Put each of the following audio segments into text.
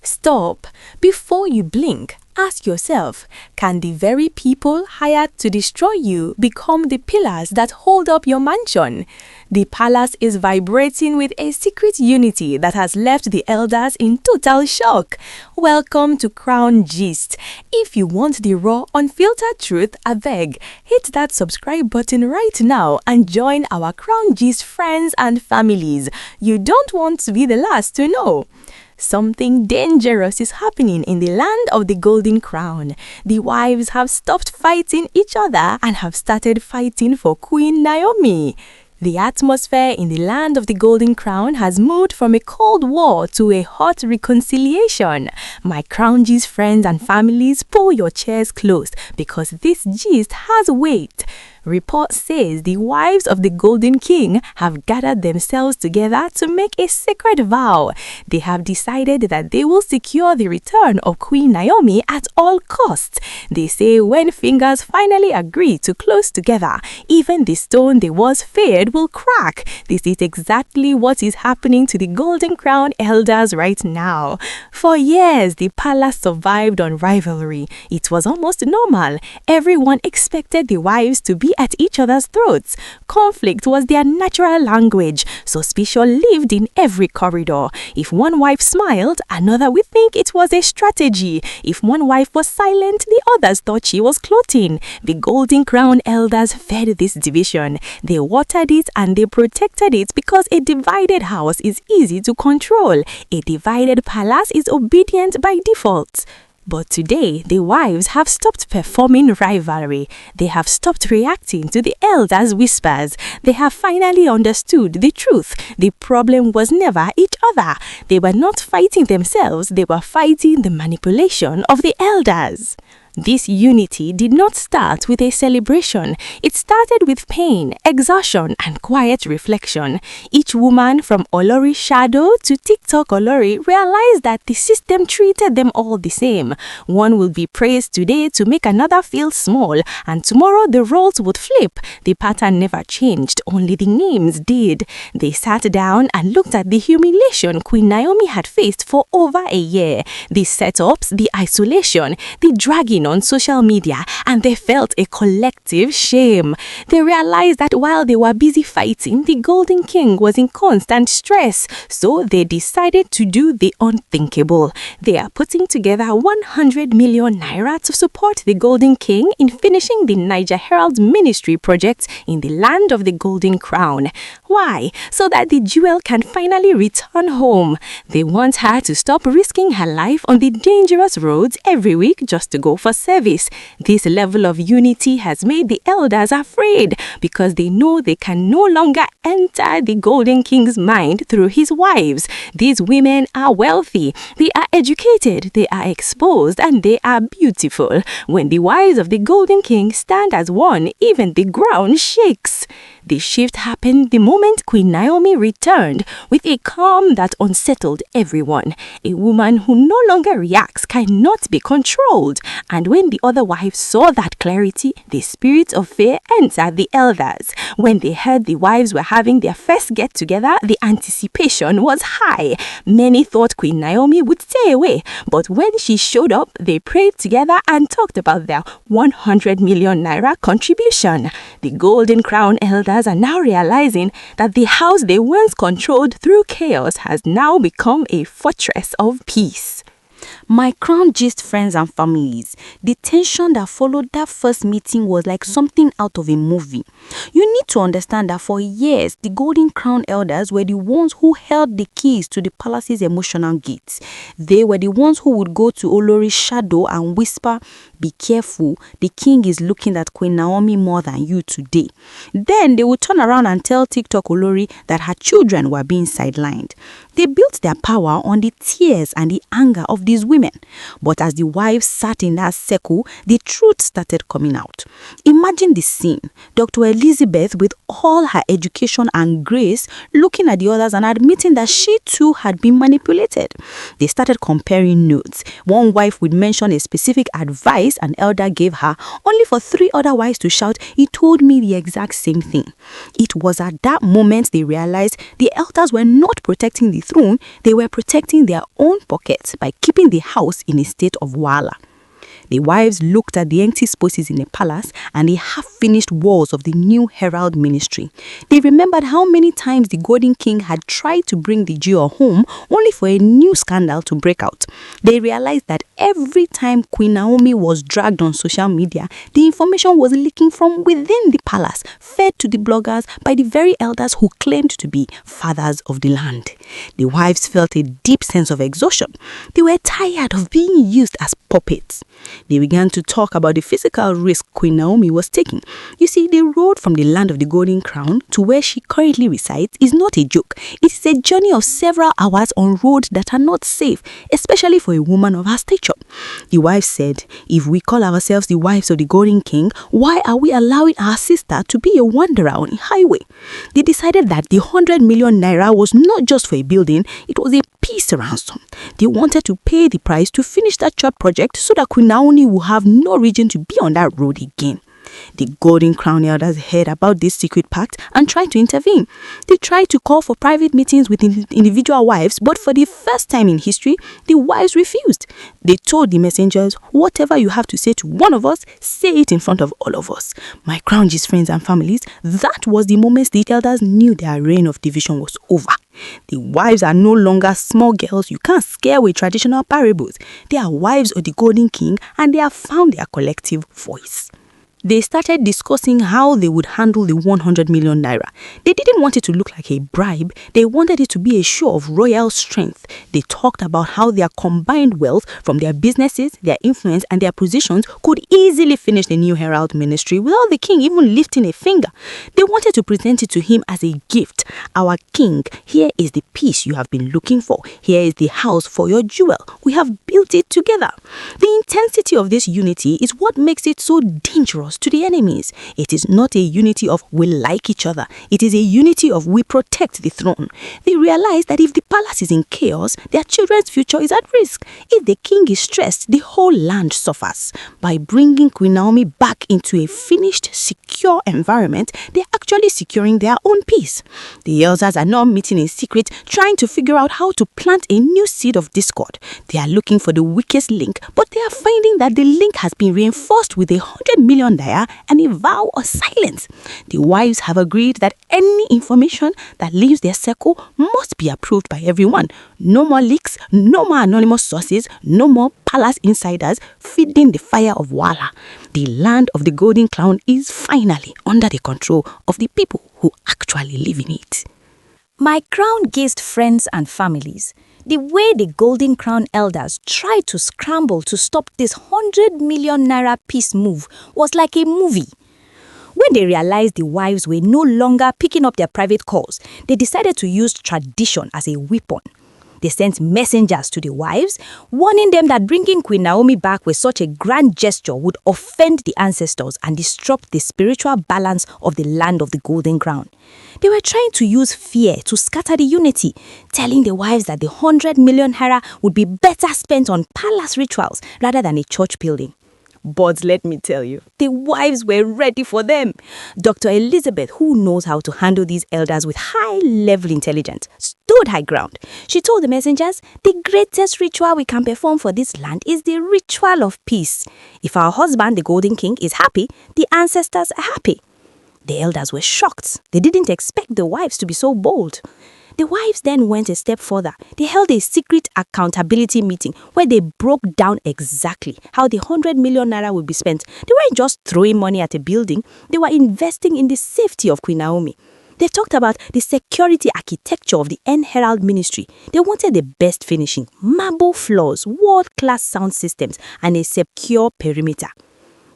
Stop. Before you blink, ask yourself, can the very people hired to destroy you become the pillars that hold up your mansion? The palace is vibrating with a secret unity that has left the elders in total shock. Welcome to Crown Gist. If you want the raw, unfiltered truth, I beg, hit that subscribe button right now and join our Crown Gist friends and families. You don't want to be the last to know. Something dangerous is happening in the land of the Golden Crown. The wives have stopped fighting each other and have started fighting for Queen Naomi. The atmosphere in the land of the Golden Crown has moved from a cold war to a hot reconciliation. My Crown Gist friends and families, pull your chairs close because this gist has weight. Report says the wives of the Golden King have gathered themselves together to make a sacred vow. They have decided that they will secure the return of Queen Naomi at all costs. They say when fingers finally agree to close together, even the stone they once feared will crack. This is exactly what is happening to the Golden Crown elders right now. For years, the palace survived on rivalry. It was almost normal. Everyone expected the wives to be at each other's throats. Conflict was their natural language. Suspicion lived in every corridor. If one wife smiled, another would think it was a strategy. If one wife was silent, the others thought she was gloating. The Golden Crown elders fed this division. They watered it and they protected it because a divided house is easy to control. A divided palace is obedient by default. But today, the wives have stopped performing rivalry. They have stopped reacting to the elders' whispers. They have finally understood the truth. The problem was never each other. They were not fighting themselves. They were fighting the manipulation of the elders. This unity did not start with a celebration. It started with pain, exhaustion, and quiet reflection. Each woman from Olori Shadow to TikTok Olori realized that the system treated them all the same. One will be praised today to make another feel small, and tomorrow the roles would flip. The pattern never changed, only the names did. They sat down and looked at the humiliation Queen Naomi had faced for over a year. The setups, the isolation, the dragging on social media, and they felt a collective shame. They realized that while they were busy fighting, the Golden King was in constant stress, so they decided to do the unthinkable. They are putting together 100 million naira to support the Golden King in finishing the Niger Herald Ministry project in the land of the Golden Crown. Why? So that the jewel can finally return home. They want her to stop risking her life on the dangerous roads every week just to go for service. This level of unity has made the elders afraid because they know they can no longer enter the Golden King's mind through his wives. These women are wealthy, they are educated, they are exposed, and they are beautiful. When the wives of the Golden King stand as one, even the ground shakes. The shift happened the moment Queen Naomi returned with a calm that unsettled everyone. A woman who no longer reacts cannot be controlled. And when the other wives saw that clarity, the spirit of fear entered the elders. When they heard the wives were having their first get-together, the anticipation was high. Many thought Queen Naomi would stay away, but when she showed up, they prayed together and talked about their 100 million naira contribution. The Golden Crown elders are now realizing that the house they once controlled through chaos has now become a fortress of peace. My Crown Gist friends and families, the tension that followed that first meeting was like something out of a movie. You need to understand that for years, the Golden Crown elders were the ones who held the keys to the palace's emotional gates. They were the ones who would go to Olori's shadow and whisper, "Be careful, the king is looking at Queen Naomi more than you today." Then they would turn around and tell TikTok Olori that her children were being sidelined. They built their power on the tears and the anger of these women. But as the wives sat in that circle, the truth started coming out. Imagine the scene. Dr. Elizabeth, with all her education and grace, looking at the others and admitting that she too had been manipulated. They started comparing notes. One wife would mention a specific advice advice an elder gave her, only for 3 other wives to shout, "He told me the exact same thing." It was at that moment they realized the elders were not protecting the throne, they were protecting their own pockets by keeping the house in a state of wahala. The wives looked at the empty spaces in the palace and the half-finished walls of the new herald ministry. They remembered how many times the Golden King had tried to bring the jewel home, only for a new scandal to break out. They realized that every time Queen Naomi was dragged on social media, the information was leaking from within the palace, fed to the bloggers by the very elders who claimed to be fathers of the land. The wives felt a deep sense of exhaustion. They were tired of being used as puppets. They began to talk about the physical risk Queen Naomi was taking. You see, the road from the land of the Golden Crown to where she currently resides is not a joke. It is a journey of several hours on roads that are not safe, especially for a woman of her stature. The wife said, "If we call ourselves the wives of the Golden King, why are we allowing our sister to be a wanderer on a highway?" They decided that the 100 million naira was not just for a building, it was a peace ransom. They wanted to pay the price to finish that church project so that Queen Naomi would have no reason to be on that road again. The Golden Crown elders heard about this secret pact and tried to intervene. They tried to call for private meetings with individual wives, but for the first time in history, the wives refused. They told the messengers, "Whatever you have to say to one of us, say it in front of all of us." My Crown G's friends and families, that was the moment the elders knew their reign of division was over. The wives are no longer small girls you can't scare with traditional parables. They are wives of the Golden King and they have found their collective voice. They started discussing how they would handle the 100 million naira. They didn't want it to look like a bribe. They wanted it to be a show of royal strength. They talked about how their combined wealth from their businesses, their influence, and their positions could easily finish the new herald ministry without the king even lifting a finger. They wanted to present it to him as a gift. "Our king, here is the peace you have been looking for. Here is the house for your jewel. We have built it together." The intensity of this unity is what makes it so dangerous to the enemies. It is not a unity of we like each other. It is a unity of we protect the throne. They realize that if the palace is in chaos, their children's future is at risk. If the king is stressed, the whole land suffers. By bringing Queen Naomi back into a finished, secure environment, they're actually securing their own peace. The elders are now meeting in secret, trying to figure out how to plant a new seed of discord. They are looking for the weakest link, but they are finding that the link has been reinforced with 100 million naira and a vow of silence. The wives have agreed that any information that leaves their circle must be approved by everyone. No more leaks, no more anonymous sources, no more palace insiders feeding the fire of Wahala. The land of the Golden Crown is finally under the control of the people who actually live in it. My Crown Guest friends and families, the way the Golden Crown elders tried to scramble to stop this 100 million naira peace move was like a movie. When they realized the wives were no longer picking up their private calls, they decided to use tradition as a weapon. They sent messengers to the wives, warning them that bringing Queen Naomi back with such a grand gesture would offend the ancestors and disrupt the spiritual balance of the land of the Golden Crown. They were trying to use fear to scatter the unity, telling the wives that the 100 million naira would be better spent on palace rituals rather than a church building. But let me tell you, the wives were ready for them. Dr. Elizabeth, who knows how to handle these elders with high-level intelligence, stood high ground. She told the messengers, "The greatest ritual we can perform for this land is the ritual of peace. If our husband, the Golden King, is happy, the ancestors are happy." The elders were shocked. They didn't expect the wives to be so bold. The wives then went a step further. They held a secret accountability meeting where they broke down exactly how the 100 million naira would be spent. They weren't just throwing money at a building. They were investing in the safety of Queen Naomi. They talked about the security architecture of the Herald ministry. They wanted the best finishing, marble floors, world-class sound systems, and a secure perimeter.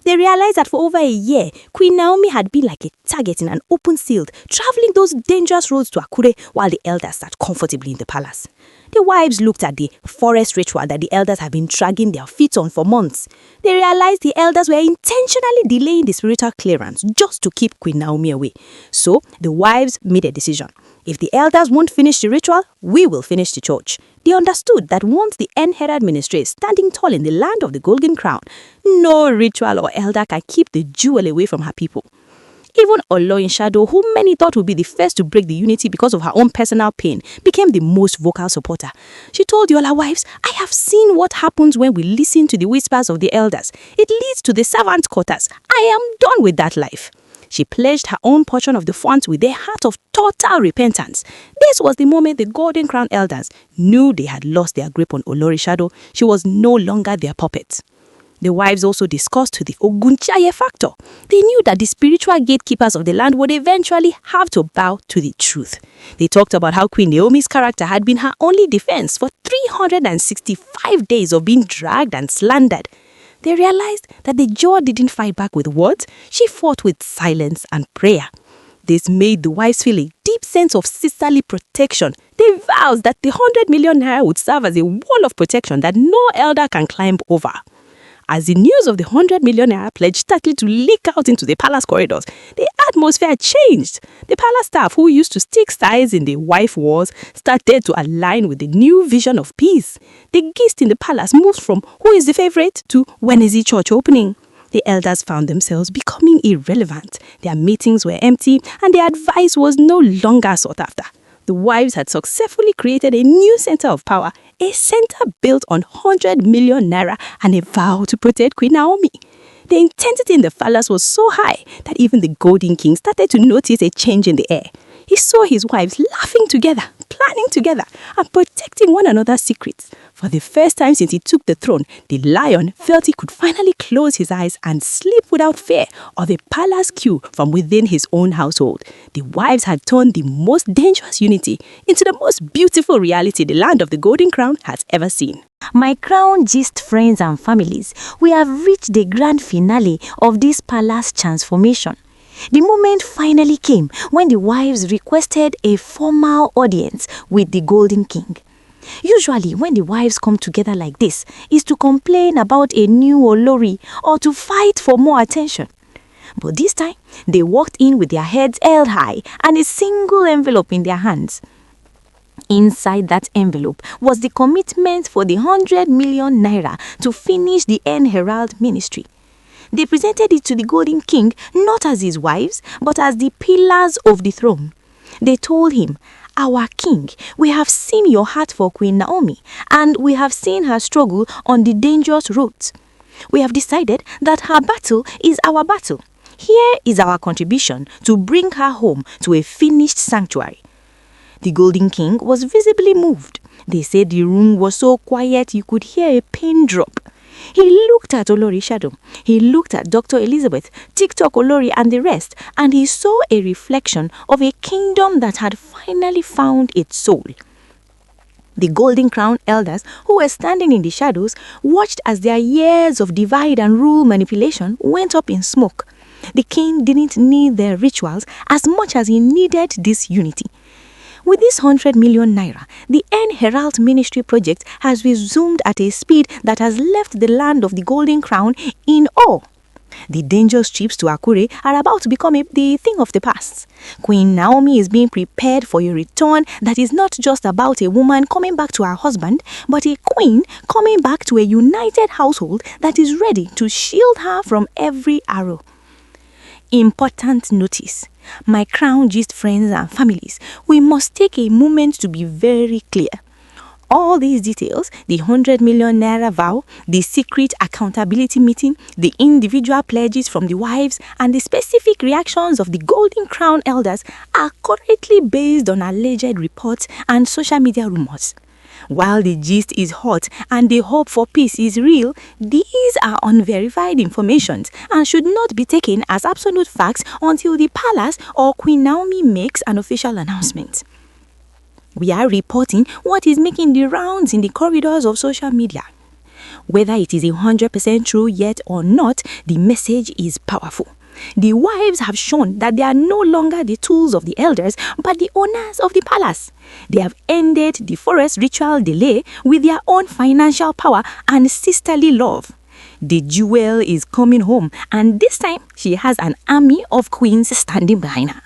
They realized that for over a year, Queen Naomi had been like a target in an open field, traveling those dangerous roads to Akure while the elders sat comfortably in the palace. The wives looked at the forest ritual that the elders had been dragging their feet on for months. They realized the elders were intentionally delaying the spiritual clearance just to keep Queen Naomi away. So the wives made a decision. If the elders won't finish the ritual, we will finish the church. They understood that once the Herald ministry is standing tall in the land of the golden crown, no ritual or elder can keep the jewel away from her people. Even Oloyinshado, who many thought would be the first to break the unity because of her own personal pain, became the most vocal supporter. She told the other wives, "I have seen what happens when we listen to the whispers of the elders. It leads to the servant quarters. I am done with that life." She pledged her own portion of the funds with a heart of total repentance. This was the moment the Golden Crown elders knew they had lost their grip on Olorishado. She was no longer their puppet. The wives also discussed the Ogunchaye factor. They knew that the spiritual gatekeepers of the land would eventually have to bow to the truth. They talked about how Queen Naomi's character had been her only defense for 365 days of being dragged and slandered. They realized that the Jaw didn't fight back with words, she fought with silence and prayer. This made the wives feel a deep sense of sisterly protection. They vowed that the 100 million naira would serve as a wall of protection that no elder can climb over. As the news of the 100 million naira pledge started to leak out into the palace corridors, the atmosphere changed. The palace staff who used to stick sides in the wife wars started to align with the new vision of peace. The gist in the palace moved from "who is the favorite" to "when is the church opening?" The elders found themselves becoming irrelevant. Their meetings were empty and their advice was no longer sought after. The wives had successfully created a new center of power, a center built on 100 million naira and a vow to protect Queen Naomi. The intensity in the palace was so high that even the Golden King started to notice a change in the air. He saw his wives laughing together, planning together, and protecting one another's secrets. For the first time since he took the throne, the lion felt he could finally close his eyes and sleep without fear of the palace queue from within his own household. The wives had turned the most dangerous unity into the most beautiful reality the land of the Golden Crown has ever seen. My crown gist friends and families, we have reached the grand finale of this palace transformation. The moment finally came when the wives requested a formal audience with the Golden King. Usually, when the wives come together like this, is to complain about a new Olori or to fight for more attention. But this time, they walked in with their heads held high and a single envelope in their hands. Inside that envelope was the commitment for the 100 million naira to finish the Herald ministry. They presented it to the Golden King not as his wives, but as the pillars of the throne. They told him, "Our king, we have seen your heart for Queen Naomi, and we have seen her struggle on the dangerous roads. We have decided that her battle is our battle. Here is our contribution to bring her home to a finished sanctuary." The Golden King was visibly moved. They said the room was so quiet you could hear a pin drop. He looked at Olorishado, he looked at Dr. Elizabeth, TikTok Olori and the rest, and he saw a reflection of a kingdom that had finally found its soul. The Golden Crown elders, who were standing in the shadows, watched as their years of divide and rule manipulation went up in smoke. The king didn't need their rituals as much as he needed this unity. With this 100 million naira, the Herald Ministry project has resumed at a speed that has left the land of the Golden Crown in awe. The dangerous trips to Akure are about to become the thing of the past. Queen Naomi is being prepared for a return that is not just about a woman coming back to her husband, but a queen coming back to a united household that is ready to shield her from every arrow. Important notice. My crown gist friends and families, we must take a moment to be very clear. All these details, the 100 million naira vow, the secret accountability meeting, the individual pledges from the wives, and the specific reactions of the Golden Crown elders are currently based on alleged reports and social media rumors. While the gist is hot and the hope for peace is real, these are unverified information and should not be taken as absolute facts until the palace or Queen Naomi makes an official announcement. We are reporting what is making the rounds in the corridors of social media. Whether it is 100% true yet or not, the message is powerful. The wives have shown that they are no longer the tools of the elders, but the owners of the palace. They have ended the forest ritual delay with their own financial power and sisterly love. The jewel is coming home, and this time she has an army of queens standing behind her.